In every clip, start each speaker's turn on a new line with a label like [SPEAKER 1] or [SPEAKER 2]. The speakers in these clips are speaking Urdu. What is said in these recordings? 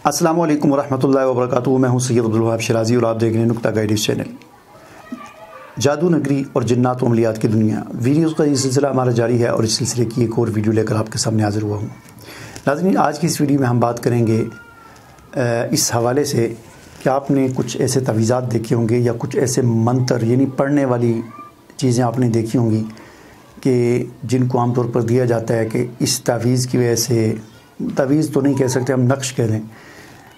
[SPEAKER 1] السلام علیکم ورحمۃ اللہ وبرکاتہ۔ میں ہوں سید عبدالوہاب شرازی اور آپ دیکھ رہے ہیں نکتہ گائیڈز چینل۔ جادو نگری اور جنات و عملیات کی دنیا ویڈیوز کا یہ سلسلہ ہمارا جاری ہے اور اس سلسلے کی ایک اور ویڈیو لے کر آپ کے سامنے حاضر ہوا ہوں۔ ناظرین، آج کی اس ویڈیو میں ہم بات کریں گے اس حوالے سے کہ آپ نے کچھ ایسے تعویذات دیکھے ہوں گے یا کچھ ایسے منتر یعنی پڑھنے والی چیزیں آپ نے دیکھی ہوں گی کہ جن کو عام طور پر دیا جاتا ہے کہ اس تعویذ کی وجہ سے، تعویذ تو نہیں کہہ سکتے، ہم نقش کہہ لیں،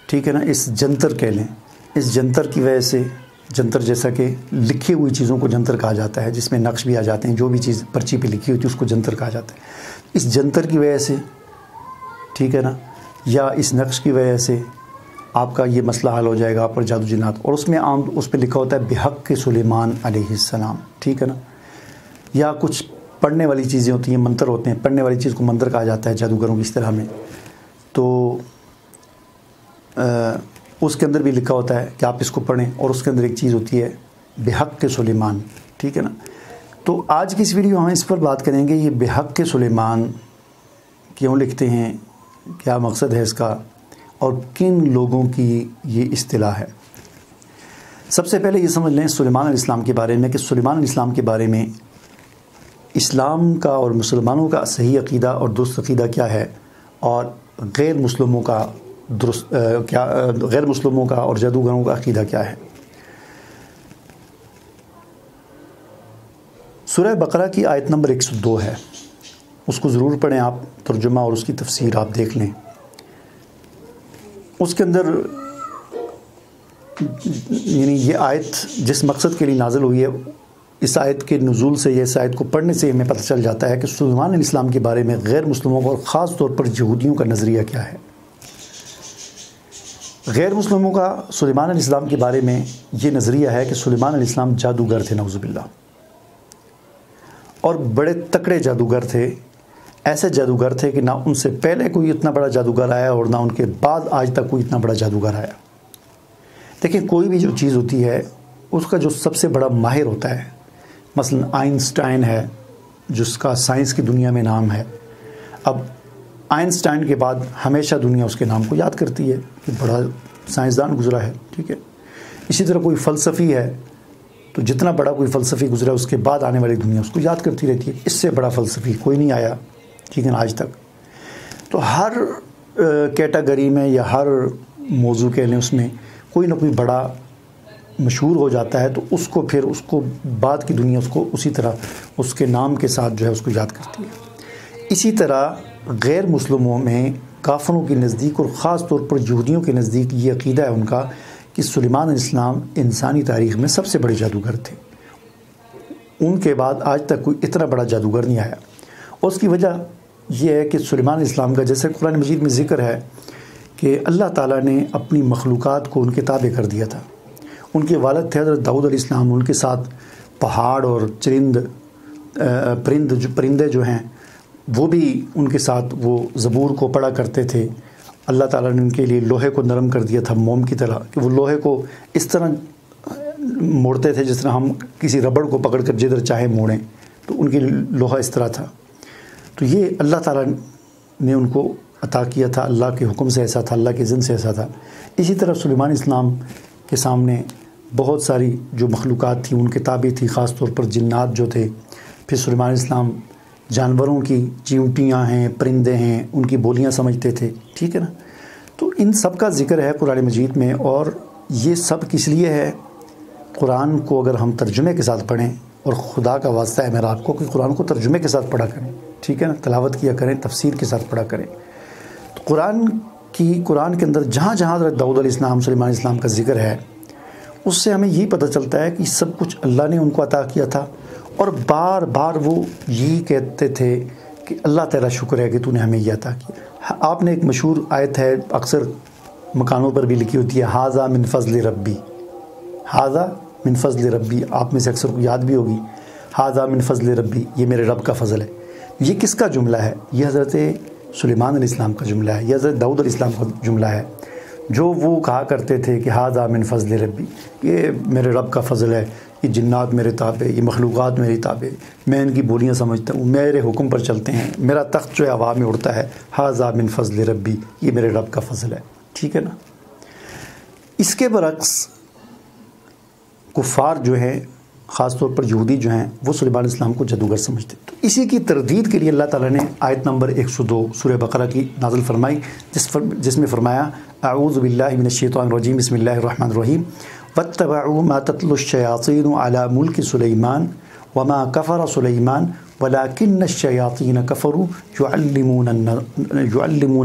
[SPEAKER 1] ٹھیک ہے نا، اس جنتر کہہ لیں، اس جنتر کی وجہ سے، جنتر جیسا کہ لکھی ہوئی چیزوں کو جنتر کہا جاتا ہے، جس میں نقش بھی آ جاتے ہیں، جو بھی چیز پرچی پہ لکھی ہوئی تھی اس کو جنتر کہا جاتا ہے۔ اس جنتر کی وجہ سے، ٹھیک ہے نا، یا اس نقش کی وجہ سے آپ کا یہ مسئلہ حل ہو جائے گا، آپ پر جادو جنات، اور اس میں عام اس پہ لکھا ہوتا ہے بحق سلیمان علیہ السلام، ٹھیک ہے نا۔ یا کچھ پڑھنے والی چیزیں ہوتی ہیں، منتر ہوتے ہیں، پڑھنے والی چیز کو منتر کہا جاتا ہے جادوگروں کی اصطلاح میں، تو اس کے اندر بھی لکھا ہوتا ہے کہ آپ اس کو پڑھیں، اور اس کے اندر ایک چیز ہوتی ہے بحق سلیمان، ٹھیک ہے نا۔ تو آج کی اس ویڈیو ہم اس پر بات کریں گے، یہ بحق سلیمان کیوں لکھتے ہیں، کیا مقصد ہے اس کا، اور کن لوگوں کی یہ اصطلاح ہے۔ سب سے پہلے یہ سمجھ لیں سلیمان علیہ السلام کے بارے میں کہ سلیمان علیہ السلام کے بارے میں اسلام کا اور مسلمانوں کا صحیح عقیدہ اور درست عقیدہ کیا ہے، اور غیر مسلموں کا غیر مسلموں کا اور جادوگروں کا عقیدہ کیا ہے۔ سورہ بقرہ کی آیت نمبر 102 ہے، اس کو ضرور پڑھیں آپ، ترجمہ اور اس کی تفسیر آپ دیکھ لیں۔ اس کے اندر یعنی یہ آیت جس مقصد کے لیے نازل ہوئی ہے، اس آیت کے نزول سے یا اس آیت کو پڑھنے سے ہمیں پتہ چل جاتا ہے کہ سلیمان علیہ السلام کے بارے میں غیر مسلموں کا اور خاص طور پر یہودیوں کا نظریہ کیا ہے۔ غیر مسلموں کا سلیمان علیہ السلام کے بارے میں یہ نظریہ ہے کہ سلیمان علیہ السلام جادوگر تھے، نعوذ باللہ، اور بڑے تکڑے جادوگر تھے، ایسے جادوگر تھے کہ نہ ان سے پہلے کوئی اتنا بڑا جادوگر آیا اور نہ ان کے بعد آج تک کوئی اتنا بڑا جادوگر آیا۔ دیکھیں، کوئی بھی جو چیز ہوتی ہے اس کا جو سب سے بڑا ماہر ہوتا ہے، مثلا آئنسٹائن ہے جس کا سائنس کی دنیا میں نام ہے، اب آئنسٹائن کے بعد ہمیشہ دنیا اس کے نام کو یاد کرتی ہے کہ بڑا سائنسدان گزرا ہے، ٹھیک ہے۔ اسی طرح کوئی فلسفی ہے تو جتنا بڑا کوئی فلسفی گزرا اس کے بعد آنے والی دنیا اس کو یاد کرتی رہتی ہے، اس سے بڑا فلسفی کوئی نہیں آیا، ٹھیک ہے نا، آج تک۔ تو ہر کیٹیگری میں یا ہر موضوع کے لیں، اس میں کوئی نہ کوئی بڑا مشہور ہو جاتا ہے، تو اس کو پھر اس کو بعد کی دنیا اس کو اسی طرح اس کے نام کے ساتھ جو ہے اس کو یاد کرتی ہے۔ اسی طرح غیر مسلموں میں کافروں کے نزدیک اور خاص طور پر یہودیوں کے نزدیک یہ عقیدہ ہے ان کا کہ سلیمان علیہ السلام انسانی تاریخ میں سب سے بڑے جادوگر تھے، ان کے بعد آج تک کوئی اتنا بڑا جادوگر نہیں آیا۔ اور اس کی وجہ یہ ہے کہ سلیمان علیہ السلام کا، جیسے قرآن مجید میں ذکر ہے کہ اللہ تعالیٰ نے اپنی مخلوقات کو ان کے تابع کر دیا تھا۔ ان کے والد تھے حضرت داؤد علیہ السلام، ان کے ساتھ پہاڑ اور پرندے جو ہیں وہ بھی ان کے ساتھ وہ زبور کو پڑھا کرتے تھے۔ اللہ تعالیٰ نے ان کے لیے لوہے کو نرم کر دیا تھا موم کی طرح، کہ وہ لوہے کو اس طرح موڑتے تھے جس طرح ہم کسی ربڑ کو پکڑ کر جدھر چاہے موڑیں، تو ان کی لوہا اس طرح تھا۔ تو یہ اللہ تعالیٰ نے ان کو عطا کیا تھا، اللہ کے حکم سے ایسا تھا، اللہ کے اذن سے ایسا تھا۔ اسی طرح سلیمان اسلام کے سامنے بہت ساری جو مخلوقات تھیں ان کے تابع تھی، خاص طور پر جنات جو تھے۔ پھر سلیمان اسلام جانوروں کی، چیونٹیاں ہیں، پرندے ہیں، ان کی بولیاں سمجھتے تھے، ٹھیک ہے نا۔ تو ان سب کا ذکر ہے قرآن مجید میں، اور یہ سب کس لیے ہے؟ قرآن کو اگر ہم ترجمے کے ساتھ پڑھیں، اور خدا کا واسطہ ہے میرا آپ کو کہ قرآن کو ترجمے کے ساتھ پڑھا کریں، ٹھیک ہے نا، تلاوت کیا کریں، تفسیر کے ساتھ پڑھا کریں۔ تو قرآن کے اندر جہاں جہاں حضرت داؤد علیہ السلام، سلیمان علیہ السلام کا ذکر ہے، اس سے ہمیں یہی پتہ چلتا ہے کہ سب کچھ اللہ نے ان کو عطا کیا تھا، اور بار بار وہ یہی کہتے تھے کہ اللہ تیرا شکر ہے کہ تو نے ہمیں یہ عطا کیا۔ آپ نے ایک مشہور آیت ہے، اکثر مکانوں پر بھی لکھی ہوتی ہے، ھذا من فضل ربی، ھذا من فضل ربی، آپ میں سے اکثر کو یاد بھی ہوگی، ھذا من فضل ربی، یہ میرے رب کا فضل ہے۔ یہ کس کا جملہ ہے؟ یہ حضرت سلیمان علیہ السلام کا جملہ ہے، یہ حضرت داؤد علیہ السلام کا جملہ ہے، جو وہ کہا کرتے تھے کہ ھذا من فضل ربی، یہ میرے رب کا فضل ہے، یہ جنات میرے تابع، یہ مخلوقات میری تابع، میں ان کی بولیاں سمجھتا ہوں، میرے حکم پر چلتے ہیں، میرا تخت جو ہے ہوا میں اڑتا ہے، ھذا من فضل ربی، یہ میرے رب کا فضل ہے، ٹھیک ہے نا. اس کے برعکس کفار جو ہیں، خاص طور پر یہودی جو ہیں، وہ سلیمان علیہ السلام کو جادوگر سمجھتے. تو اسی کی تردید کے لیے اللہ تعالیٰ نے آیت نمبر 102 سورہ بقرہ کی نازل فرمائی، جس میں فرمایا اعوذ باللہ من الشیطان الرجیم بسم اللہ الرحمن الرحیم واتبعوا ما تتلو الشیاطین علی ملک سلیمان وما کفر سلیمان ولکن الشیاطین کفروا یعلمون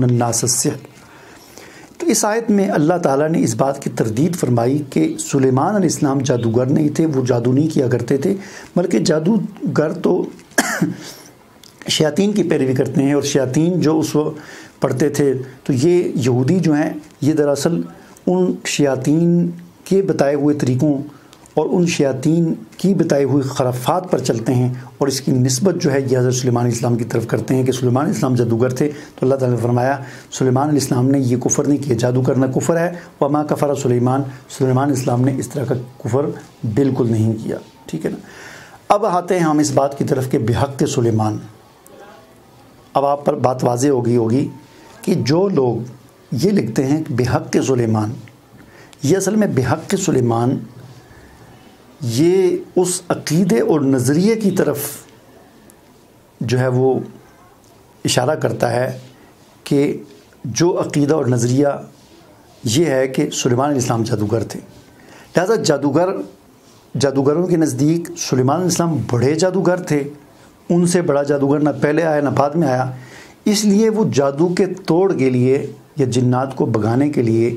[SPEAKER 1] الناس السحر. تو اس آیت میں اللہ تعالیٰ نے اس بات کی تردید فرمائی کہ سلیمان علیہ السلام جادوگر نہیں تھے، وہ جادو نہیں کیا کرتے تھے، بلکہ جادوگر تو شیاطین کی پیروی کرتے ہیں، اور شیاطین جو اس وقت پڑھتے تھے. تو یہ یہودی جو ہیں یہ دراصل ان شیاطین کے بتائے ہوئے طریقوں اور ان شیاطین کی بتائی ہوئی خرافات پر چلتے ہیں، اور اس کی نسبت جو ہے یہ حضرت سلیمان علیہ السلام کی طرف کرتے ہیں کہ سلیمان علیہ السلام جادوگر تھے. تو اللہ تعالیٰ نے فرمایا سلیمان علیہ السلام نے یہ کفر نہیں کیا، جادو کرنا کفر ہے. وما کفر سلیمان علیہ السلام نے اس طرح کا کفر بالکل نہیں کیا. ٹھیک ہے نا. اب آتے ہیں ہم اس بات کی طرف کہ بحق سلیمان. اب آپ پر بات واضح ہوگی کہ جو لوگ یہ لکھتے ہیں کہ بحق سلیمان، یہ اصل میں بحق سلیمان یہ اس عقیدے اور نظریے کی طرف جو ہے وہ اشارہ کرتا ہے کہ جو عقیدہ اور نظریہ یہ ہے کہ سلیمان علیہ السلام جادوگر تھے. لہذا جادوگروں کے نزدیک سلیمان علیہ السلام بڑے جادوگر تھے، ان سے بڑا جادوگر نہ پہلے آیا نہ بعد میں آیا. اس لیے وہ جادو کے توڑ کے لیے یا جنات کو بھگانے کے لیے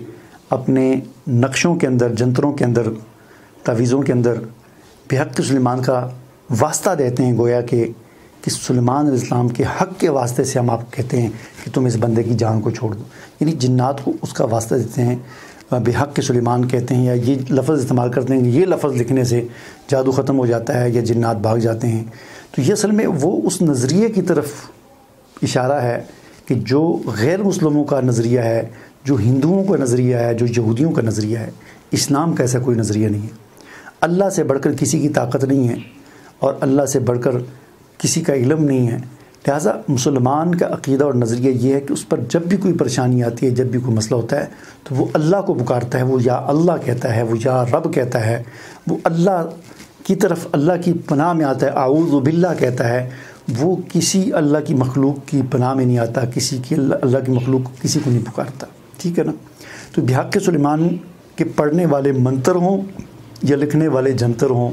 [SPEAKER 1] اپنے نقشوں کے اندر، جنتروں کے اندر، تعویذوں کے اندر بحق سلیمان کا واسطہ دیتے ہیں، گویا کہ سلیمان علیہ السلام کے حق کے واسطے سے ہم آپ کو کہتے ہیں کہ تم اس بندے کی جان کو چھوڑ دو. یعنی جنات کو اس کا واسطہ دیتے ہیں، بحق سلیمان کہتے ہیں، یا یہ لفظ استعمال کرتے ہیں کہ یہ لفظ لکھنے سے جادو ختم ہو جاتا ہے یا جنات بھاگ جاتے ہیں. تو یہ اصل میں وہ اس نظریے کی طرف اشارہ ہے کہ جو غیر مسلموں کا نظریہ ہے، جو ہندوؤں کا نظریہ ہے، جو یہودیوں کا نظریہ ہے. اسلام کا ایسا کوئی نظریہ نہیں ہے. اللہ سے بڑھ کر کسی کی طاقت نہیں ہے، اور اللہ سے بڑھ کر کسی کا علم نہیں ہے. لہٰذا مسلمان کا عقیدہ اور نظریہ یہ ہے کہ اس پر جب بھی کوئی پریشانی آتی ہے، جب بھی کوئی مسئلہ ہوتا ہے، تو وہ اللہ کو پکارتا ہے، وہ یا اللہ کہتا ہے، وہ یا رب کہتا ہے، وہ اللہ کی طرف اللہ کی پناہ میں آتا ہے، اعوذ باللہ کہتا ہے. وہ کسی اللہ کی مخلوق کی پناہ میں نہیں آتا، کسی کی اللہ کی مخلوق کسی کو نہیں پکارتا. ٹھیک ہے نا. تو بحق سلیمان کے پڑھنے والے منتر ہوں یا لکھنے والے جنتر ہوں،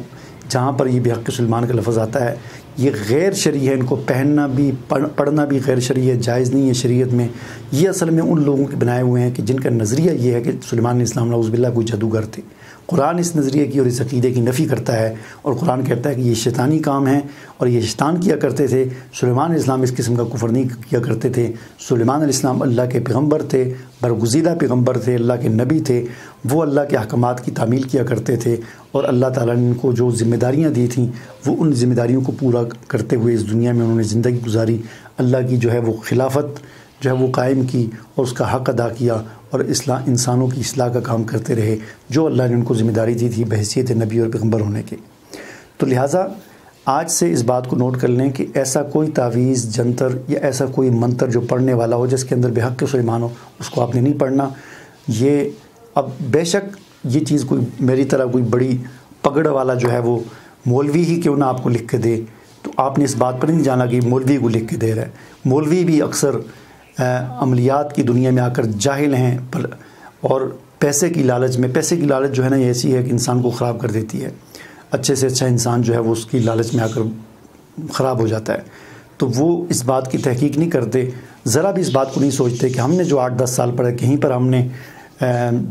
[SPEAKER 1] جہاں پر یہ بحق سلیمان کا لفظ آتا ہے، یہ غیر شرعی ہے. ان کو پہننا بھی پڑھنا بھی غیر شرعی ہے، جائز نہیں ہے شریعت میں. یہ اصل میں ان لوگوں کے بنائے ہوئے ہیں کہ جن کا نظریہ یہ ہے کہ سلیمان علیہ السلام نعوذ باللہ کوئی جادوگر تھے. قرآن اس نظریے کی اور اس عقیدے کی نفی کرتا ہے، اور قرآن کہتا ہے کہ یہ شیطانی کام ہے اور یہ شیطان کیا کرتے تھے. سلیمان علیہ السلام اس قسم کا کفر نہیں کیا کرتے تھے. سلیمان علیہ السلام اللہ کے پیغمبر تھے، برگزیدہ پیغمبر تھے، اللہ کے نبی تھے. وہ اللہ کے احکامات کی تعمیل کیا کرتے تھے، اور اللہ تعالیٰ نے ان کو جو ذمہ داریاں دی تھیں وہ ان ذمہ داریوں کو پورا کرتے ہوئے اس دنیا میں انہوں نے زندگی گزاری. اللہ کی جو ہے وہ خلافت جو ہے وہ قائم کی اور اس کا حق ادا کیا، اور انسانوں کی اصلاح کا کام کرتے رہے جو اللہ نے ان کو ذمہ داری دی تھی بحیثیت نبی اور پیغمبر ہونے کے. تو لہٰذا آج سے اس بات کو نوٹ کر لیں کہ ایسا کوئی تعویذ، جنتر یا ایسا کوئی منتر جو پڑھنے والا ہو جس کے اندر بحق سلیمان ہو، اس کو آپ نے نہیں پڑھنا. یہ اب بے شک یہ چیز کوئی میری طرح کوئی بڑی پگڑ والا جو ہے وہ مولوی ہی کیوں نہ آپ کو لکھ کے دے، تو آپ نے اس بات پر نہیں جانا کہ مولوی کو لکھ کے دے رہا ہے. مولوی بھی اکثر عملیات کی دنیا میں آ کر جاہل ہیں، اور پیسے کی لالچ جو ہے نا یہ ایسی ہے کہ انسان کو خراب کر دیتی ہے. اچھے سے اچھا انسان جو ہے وہ اس کی لالچ میں آ کر خراب ہو جاتا ہے. تو وہ اس بات کی تحقیق نہیں کرتے، ذرا بھی اس بات کو نہیں سوچتے کہ ہم نے جو 8-10 سال پڑھا کہیں پر ہم نے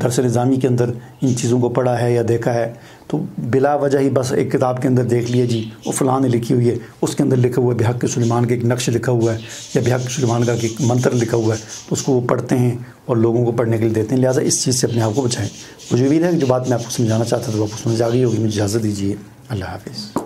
[SPEAKER 1] درس نظامی کے اندر ان چیزوں کو پڑھا ہے یا دیکھا ہے، تو بلا وجہ ہی بس ایک کتاب کے اندر دیکھ لیا جی وہ فلاں نے لکھی ہوئی ہے، اس کے اندر لکھا ہوا ہے بحق سلیمان کے ایک نقش لکھا ہوا ہے یا بحق سلیمان کا ایک منتر لکھا ہوا ہے، تو اس کو وہ پڑھتے ہیں اور لوگوں کو پڑھنے کے لیے دیتے ہیں. لہٰذا اس چیز سے اپنے آپ کو بچائیں. مجھے امید ہے کہ جو بات میں آپ کو سمجھانا چاہتا تھا وہ آپ کو سمجھ آ گئی ہوگی. مجھے اجازت دیجیے. اللہ حافظ.